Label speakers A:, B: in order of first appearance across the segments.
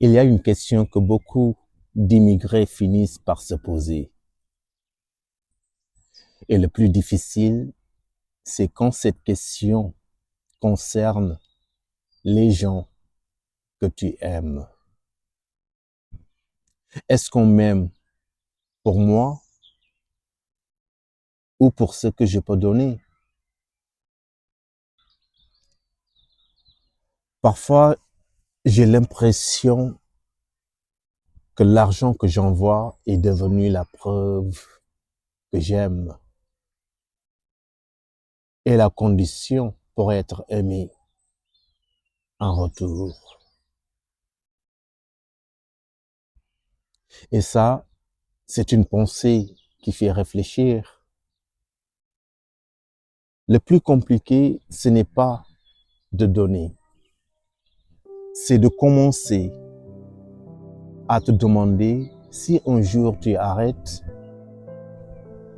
A: Il y a une question que beaucoup d'immigrés finissent par se poser. Et le plus difficile, c'est quand cette question concerne les gens que tu aimes. Est-ce qu'on m'aime pour moi ou pour ce que je peux donner? Parfois, j'ai l'impression que l'argent que j'envoie est devenu la preuve que j'aime et la condition pour être aimé en retour. Et ça, c'est une pensée qui fait réfléchir. Le plus compliqué, ce n'est pas de donner, c'est de commencer à te demander si un jour tu arrêtes,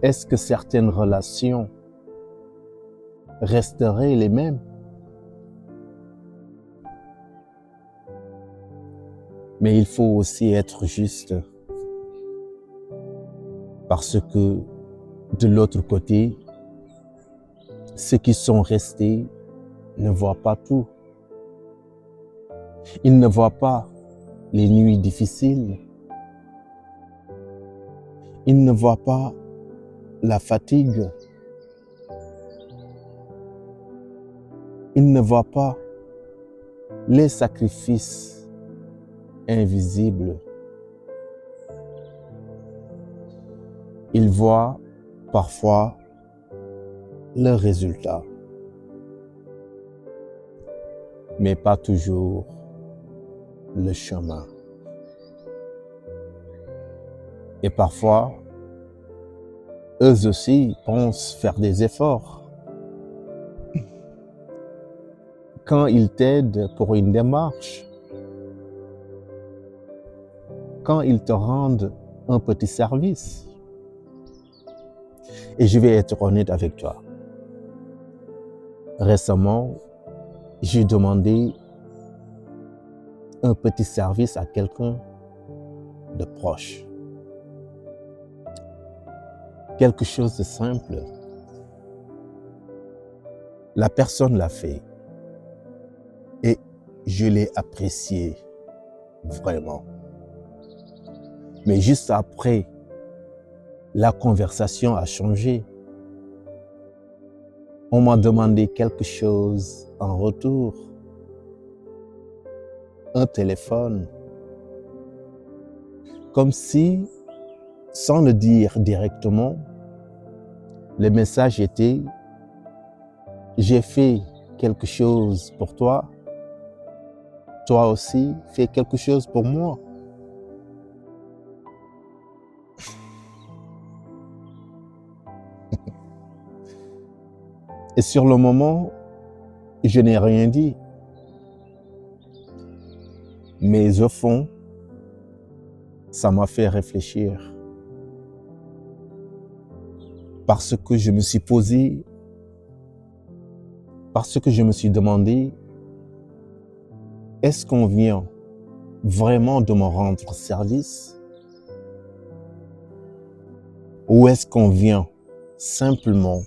A: est-ce que certaines relations resteraient les mêmes? Mais il faut aussi être juste parce que de l'autre côté, ceux qui sont restés ne voient pas tout. Ils ne voient pas les nuits difficiles. Ils ne voient pas la fatigue. Ils ne voient pas les sacrifices invisibles. Ils voient parfois le résultat, mais pas toujours le chemin. Et parfois, eux aussi pensent faire des efforts. Quand ils t'aident pour une démarche, quand ils te rendent un petit service. Et je vais être honnête avec toi. Récemment, j'ai demandé un petit service à quelqu'un de proche. Quelque chose de simple. La personne l'a fait et je l'ai apprécié vraiment. Mais juste après, la conversation a changé. On m'a demandé quelque chose en retour. Un téléphone. Comme si, sans le dire directement, le message était « J'ai fait quelque chose pour toi, toi aussi fais quelque chose pour moi ». Et sur le moment, je n'ai rien dit. Mais au fond, ça m'a fait réfléchir. Parce que je me suis posé, parce que je me suis demandé, est-ce qu'on vient vraiment de me rendre service? Ou est-ce qu'on vient simplement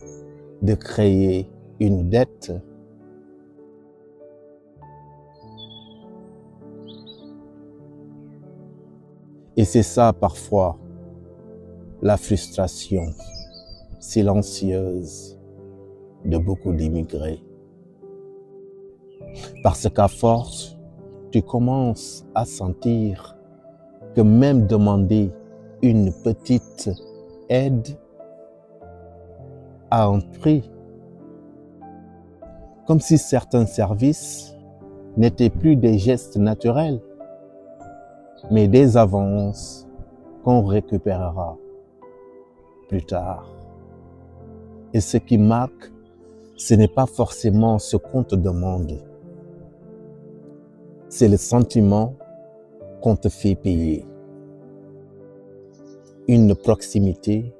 A: de créer une dette? Et c'est ça parfois, la frustration silencieuse de beaucoup d'immigrés. Parce qu'à force, tu commences à sentir que même demander une petite aide a un prix. Comme si certains services n'étaient plus des gestes naturels, mais des avances qu'on récupérera plus tard. Et ce qui marque, ce n'est pas forcément ce qu'on te demande. C'est le sentiment qu'on te fait payer. Une proximité,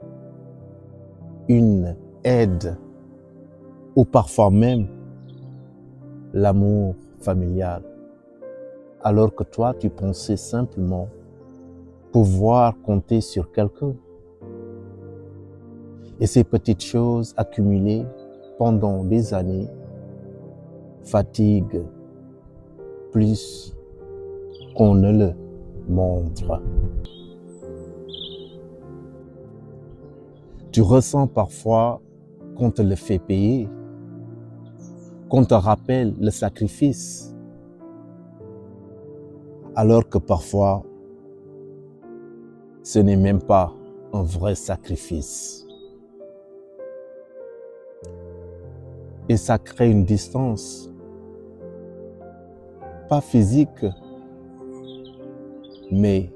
A: une aide, ou parfois même l'amour familial alors que toi, tu pensais simplement pouvoir compter sur quelqu'un. Et ces petites choses accumulées pendant des années fatiguent plus qu'on ne le montre. Tu ressens parfois qu'on te le fait payer, qu'on te rappelle le sacrifice, alors que parfois, ce n'est même pas un vrai sacrifice. Et ça crée une distance, pas physique, mais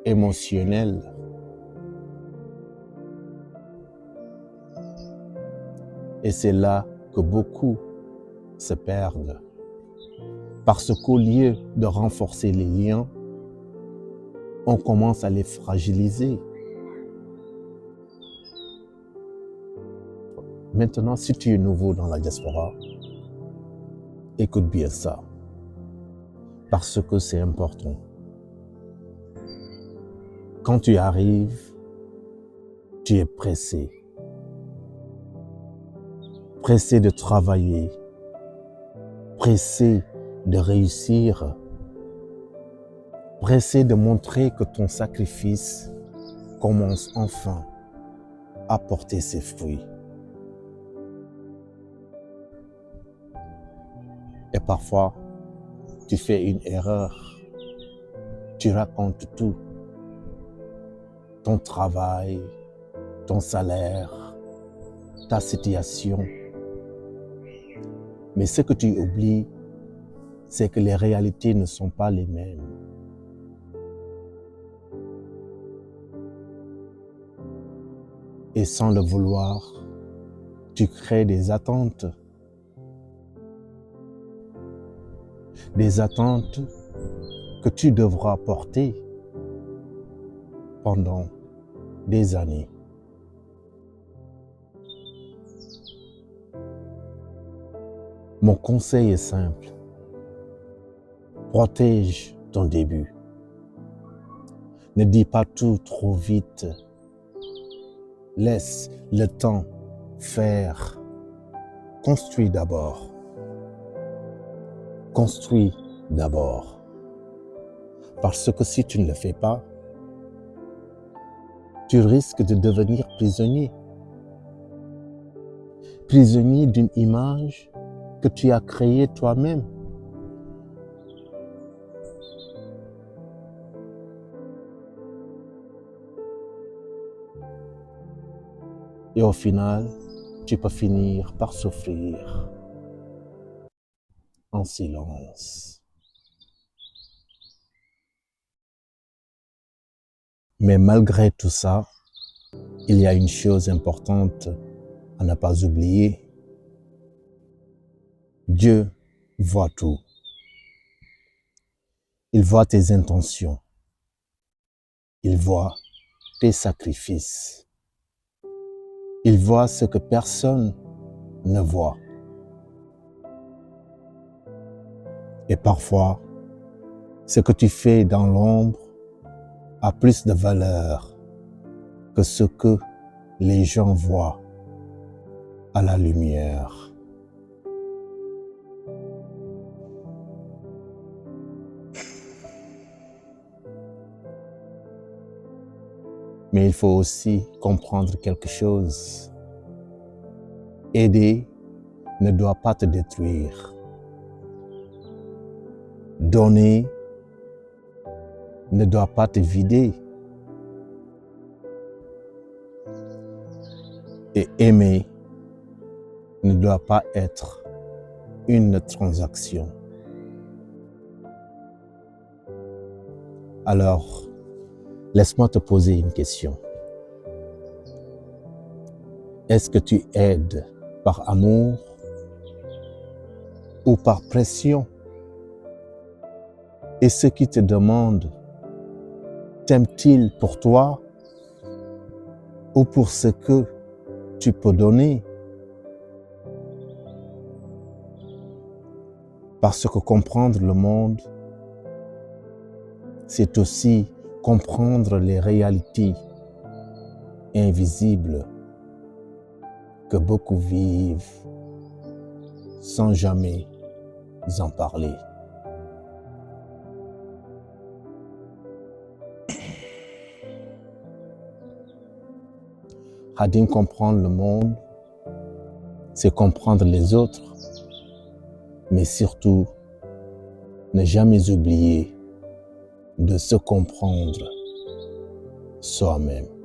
A: émotionnelle. Et c'est là que beaucoup se perdent. Parce qu'au lieu de renforcer les liens, on commence à les fragiliser. Maintenant, si tu es nouveau dans la diaspora, écoute bien ça, parce que c'est important. Quand tu arrives, tu es pressé. Pressé de travailler, pressé de réussir, pressé de montrer que ton sacrifice commence enfin à porter ses fruits. Et parfois, tu fais une erreur. Tu racontes tout. Ton travail, ton salaire, ta situation. Mais ce que tu oublies, c'est que les réalités ne sont pas les mêmes. Et sans le vouloir, tu crées des attentes. Des attentes que tu devras porter pendant des années. Mon conseil est simple. Protège ton début. Ne dis pas tout trop vite. Laisse le temps faire. Construis d'abord. Construis d'abord. Parce que si tu ne le fais pas, tu risques de devenir prisonnier. Prisonnier d'une image que tu as créée toi-même. Et au final, tu peux finir par souffrir en silence. Mais malgré tout ça, il y a une chose importante à ne pas oublier. Dieu voit tout. Il voit tes intentions. Il voit tes sacrifices. Il voit ce que personne ne voit. Et parfois, ce que tu fais dans l'ombre a plus de valeur que ce que les gens voient à la lumière. Mais il faut aussi comprendre quelque chose. Aider ne doit pas te détruire. Donner ne doit pas te vider. Et aimer ne doit pas être une transaction. Alors, laisse-moi te poser une question. Est-ce que tu aides par amour ou par pression? Et ceux qui te demandent, t'aiment-ils pour toi ou pour ce que tu peux donner? Parce que comprendre le monde c'est aussi comprendre les réalités invisibles que beaucoup vivent sans jamais en parler. Khadim, comprendre le monde, c'est comprendre les autres, mais surtout ne jamais oublier de se comprendre soi-même.